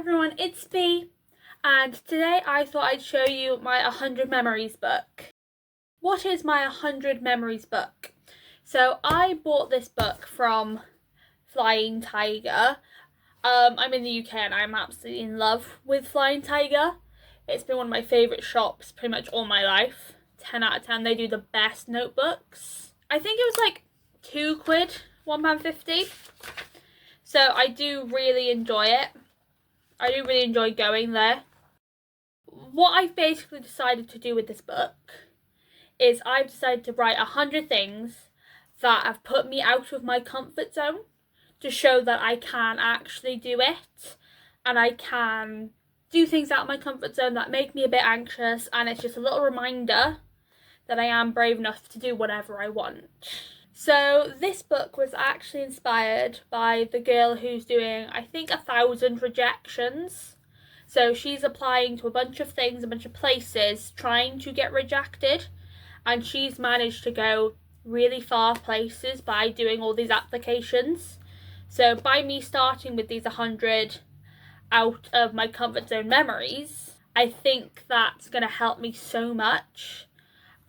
Everyone, it's B, and today I thought I'd show you my 100 Memories book. What is my 100 Memories book? So I bought this book from Flying Tiger. I'm in the UK and I'm absolutely in love with Flying Tiger. It's been one of my favourite shops pretty much all my life. 10 out of 10, they do the best notebooks. I think it was like £2, £1.50. So I do really enjoy it. I do really enjoy going there. What I've basically decided to do with this book is I've decided to write 100 things that have put me out of my comfort zone to show that I can actually do it and I can do things out of my comfort zone that make me a bit anxious, and it's just a little reminder that I am brave enough to do whatever I want. So this book was actually inspired by the girl who's doing, I think, 1,000 rejections. So she's applying to a bunch of things, a bunch of places, trying to get rejected. And she's managed to go really far places by doing all these applications. So by me starting with these 100 out of my comfort zone memories, I think that's going to help me so much.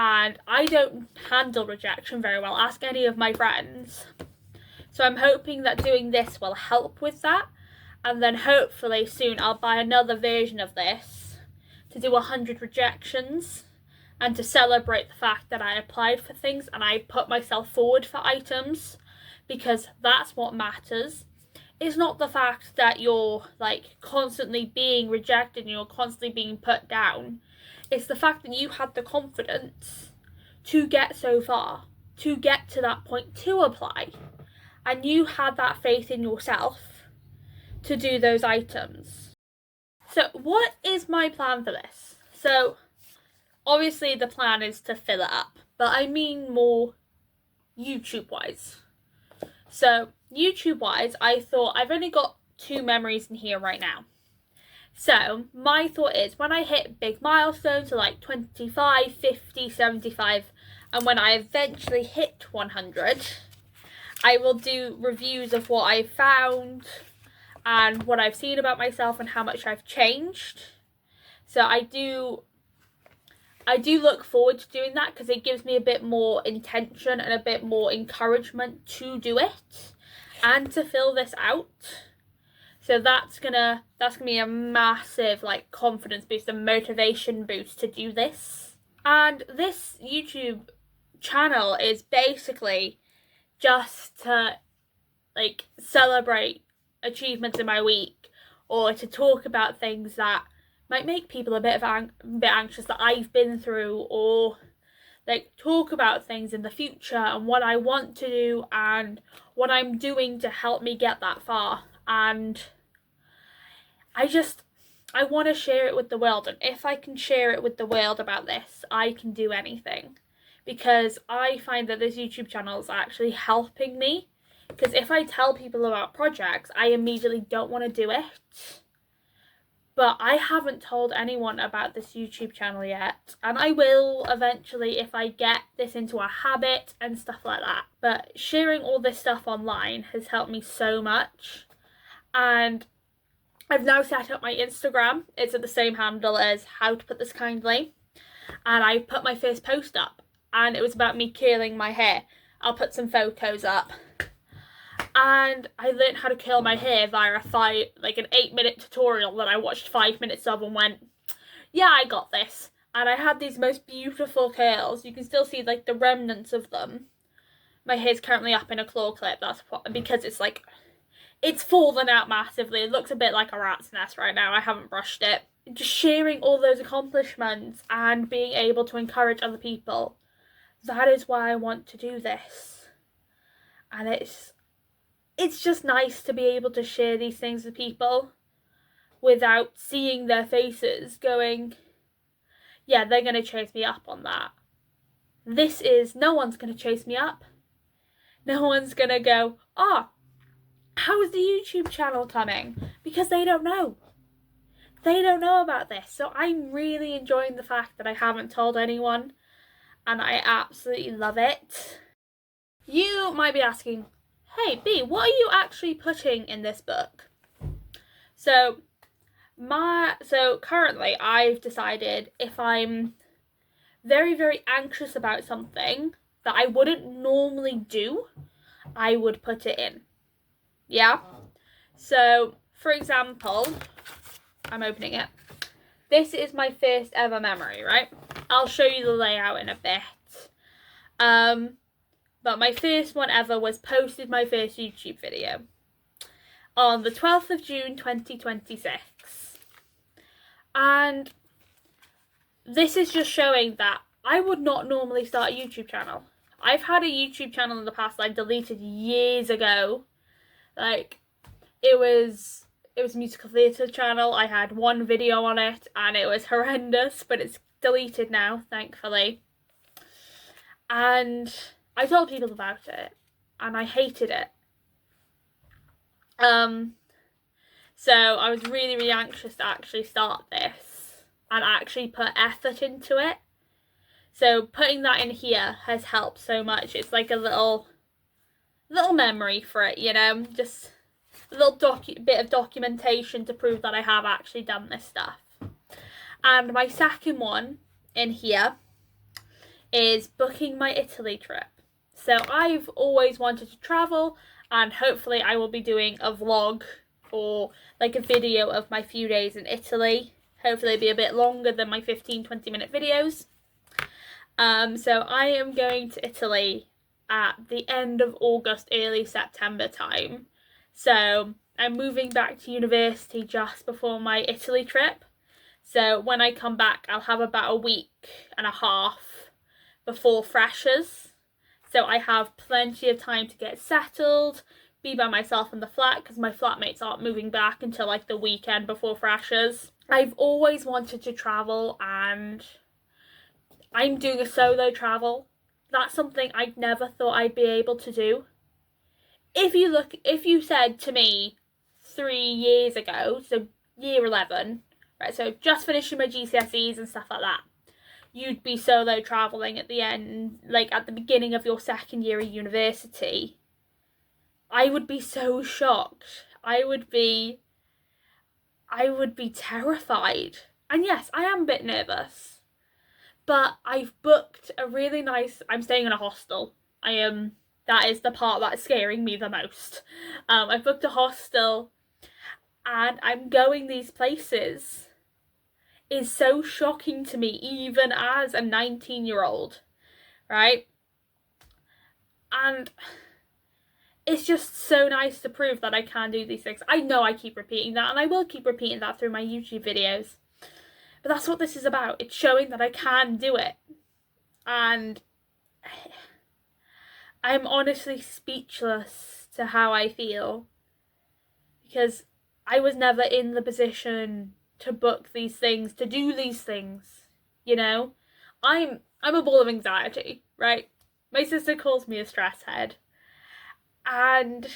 And I don't handle rejection very well. Ask any of my friends. So I'm hoping that doing this will help with that. And then hopefully soon I'll buy another version of this to do 100 rejections and to celebrate the fact that I applied for things and I put myself forward for items, because that's what matters. It's not the fact that you're like constantly being rejected and you're constantly being put down. It's the fact that you had the confidence to get so far, to get to that point, to apply. And you had that faith in yourself to do those items. So what is my plan for this? So obviously the plan is to fill it up, but I mean more YouTube-wise. So YouTube-wise, I thought I've only got 2 memories in here right now. So my thought is when I hit big milestones, so like 25, 50, 75, and when I eventually hit 100, I will do reviews of what I found and what I've seen about myself and how much I've changed. So I do look forward to doing that because it gives me a bit more intention and a bit more encouragement to do it and to fill this out. So that's gonna be a massive like confidence boost and motivation boost to do this. And this YouTube channel is basically just to like celebrate achievements in my week, or to talk about things that might make people a bit anxious that I've been through, or like talk about things in the future and what I want to do and what I'm doing to help me get that far. And I want to share it with the world, and if I can share it with the world about this, I can do anything, because I find that this YouTube channel is actually helping me. Because if I tell people about projects, I immediately don't want to do it. But I haven't told anyone about this YouTube channel yet, and I will eventually if I get this into a habit and stuff like that. But sharing all this stuff online has helped me so much, and I've now set up my Instagram. It's at the same handle as How to Put This Kindly, and I put my first post up and it was about me curling my hair. I'll put some photos up. And I learned how to curl my hair via an 8-minute tutorial that I watched 5 minutes of and went, yeah, I got this. And I had these most beautiful curls. You can still see like the remnants of them. My hair's currently up in a claw clip. That's because it's like, it's fallen out massively. It looks a bit like a rat's nest right now. I haven't brushed it. Just sharing all those accomplishments and being able to encourage other people. That is why I want to do this. And it's just nice to be able to share these things with people without seeing their faces going, yeah, they're going to chase me up on that. No one's going to chase me up. No one's going to go, oh, how's the YouTube channel coming? Because they don't know. They don't know about this. So I'm really enjoying the fact that I haven't told anyone, and I absolutely love it. You might be asking, hey B, what are you actually putting in this book? So So currently I've decided if I'm very, very anxious about something that I wouldn't normally do, I would put it in. Yeah? So, for example, I'm opening it. This is my first ever memory, right? I'll show you the layout in a bit. But my first one ever was posted my first YouTube video on the 12th of June 2026. And this is just showing that I would not normally start a YouTube channel. I've had a YouTube channel in the past that I deleted years ago. Like, it was a musical theatre channel. I had one video on it and it was horrendous, but it's deleted now, thankfully. And I told people about it and I hated it. So I was really, really anxious to actually start this and actually put effort into it. So putting that in here has helped so much. It's like a little memory for it, you know, just a little bit of documentation to prove that I have actually done this stuff. And my second one in here is booking my Italy trip. So I've always wanted to travel, and hopefully I will be doing a vlog or like a video of my few days in Italy. Hopefully it'll be a bit longer than my 15-20 minute videos. So I am going to Italy at the end of August, early September time. So I'm moving back to university just before my Italy trip. So when I come back, I'll have about a week and a half before freshers. So I have plenty of time to get settled, be by myself in the flat, because my flatmates aren't moving back until like the weekend before freshers. I've always wanted to travel, and I'm doing a solo travel. That's something I never thought I'd be able to do. If you said to me 3 years ago, so year 11, right, so just finishing my GCSEs and stuff like that, you'd be solo travelling at the end, like at the beginning of your second year of university, I would be so shocked. I would be terrified. And yes, I am a bit nervous. But I've booked a really nice, I'm staying in a hostel. That is the part that's scaring me the most. I've booked a hostel and I'm going these places. Is so shocking to me, even as a 19-year-old, right? And it's just so nice to prove that I can do these things. I know I keep repeating that, and I will keep repeating that through my YouTube videos. But that's what this is about. It's showing that I can do it. And I'm honestly speechless to how I feel. Because I was never in the position to book these things, to do these things, you know? I'm a ball of anxiety, right? My sister calls me a stress head. And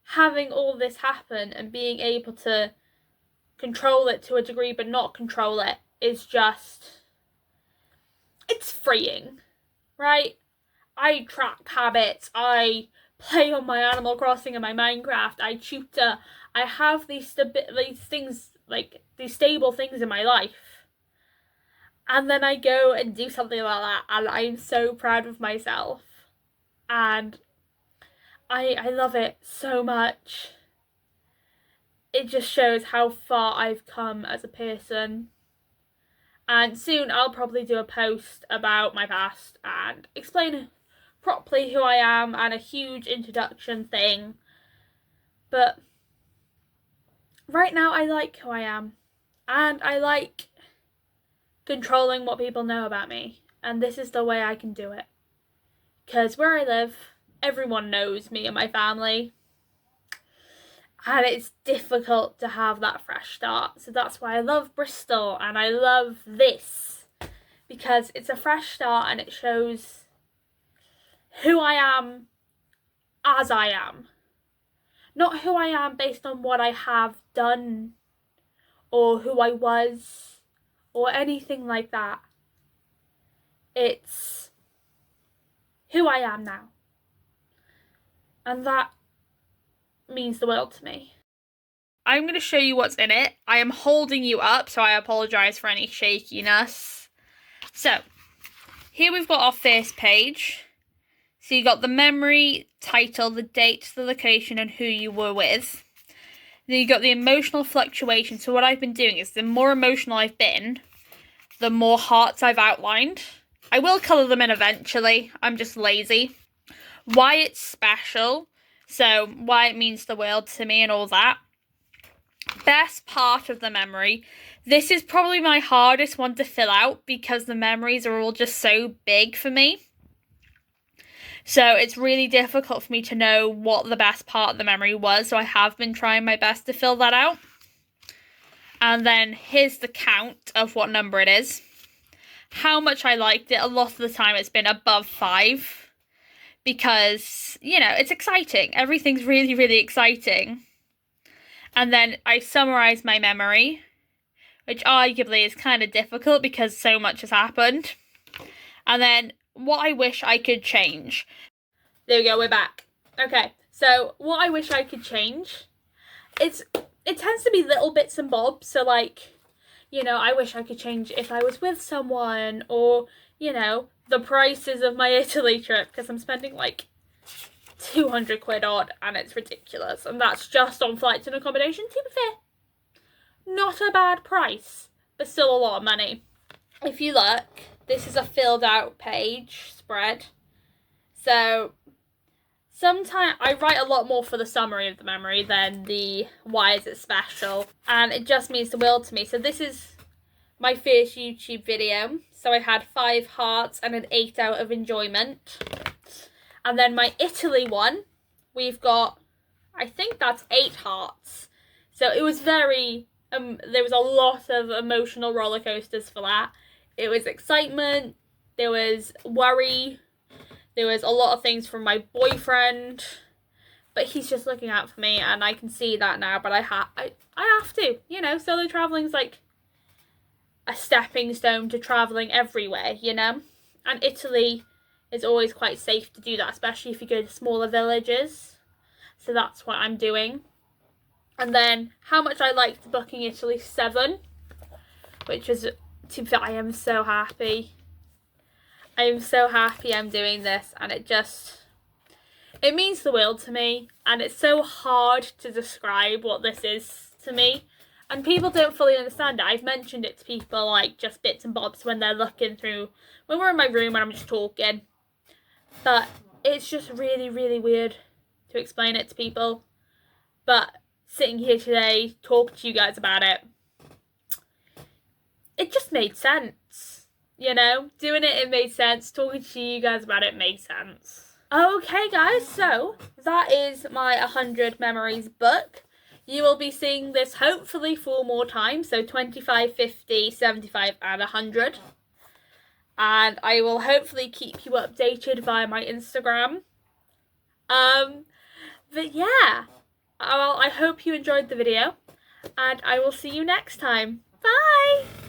having all this happen and being able to control it to a degree but not control it is just, it's freeing, right? I track habits, I play on my Animal Crossing and my Minecraft, I tutor, I have these things, like these stable things in my life, and then I go and do something like that, and I'm so proud of myself, and I love it so much. It just shows how far I've come as a person. And soon I'll probably do a post about my past and explain properly who I am and a huge introduction thing. But right now I like who I am, and I like controlling what people know about me, and this is the way I can do it. Because where I live, everyone knows me and my family, and it's difficult to have that fresh start. So that's why I love Bristol and I love this, because it's a fresh start and it shows who I am as I am. Not who I am based on what I have done or who I was or anything like that. It's who I am now. And that means the world to me. I'm going to show you what's in it. I am holding you up, so I apologise for any shakiness. So, here we've got our first page. So you got the memory, title, the date, the location, and who you were with. Then you got the emotional fluctuation. So what I've been doing is the more emotional I've been, the more hearts I've outlined. I will colour them in eventually. I'm just lazy. Why it's special. So why it means the world to me and all that. Best part of the memory. This is probably my hardest one to fill out because the memories are all just so big for me. So it's really difficult for me to know what the best part of the memory was. So I have been trying my best to fill that out. And then here's the count of what number it is. How much I liked it. A lot of the time it's been above 5. Because, you know, it's exciting. Everything's really, really exciting. And then I summarise my memory, which arguably is kind of difficult because so much has happened. And then what I wish I could change. There we go, we're back. Okay, so what I wish I could change, it tends to be little bits and bobs. So like, you know, I wish I could change if I was with someone, or, you know, the prices of my Italy trip, because I'm spending like 200 quid odd and it's ridiculous, and that's just on flights and accommodation. To be fair, not a bad price, but still a lot of money. If you look, this is a filled out page spread. So sometimes I write a lot more for the summary of the memory than the why is it special, and it just means the world to me. So this is my first YouTube video, so I had 5 hearts and an 8 out of enjoyment. And then my Italy one, we've got, I think that's 8 hearts. So it was very, there was a lot of emotional roller coasters for that. It was excitement, there was worry, there was a lot of things from my boyfriend, but he's just looking out for me, and I can see that now, but I have to, you know, solo traveling's like a stepping stone to travelling everywhere, you know, and Italy is always quite safe to do that, especially if you go to smaller villages. So that's what I'm doing. And then how much I liked booking Italy, 7, which is, to be fair, I am so happy. I am so happy I'm doing this, and it means the world to me, and it's so hard to describe what this is to me. And people don't fully understand it. I've mentioned it to people, like, just bits and bobs when they're looking through, when we're in my room and I'm just talking. But it's just really, really weird to explain it to people. But sitting here today, talking to you guys about it, it just made sense. You know, doing it made sense. Talking to you guys about it made sense. Okay, guys, so that is my 100 Memories book. You will be seeing this hopefully 4 more times, so 25, 50, 75 and 100. And I will hopefully keep you updated via my Instagram. But yeah, well, I hope you enjoyed the video, and I will see you next time. Bye!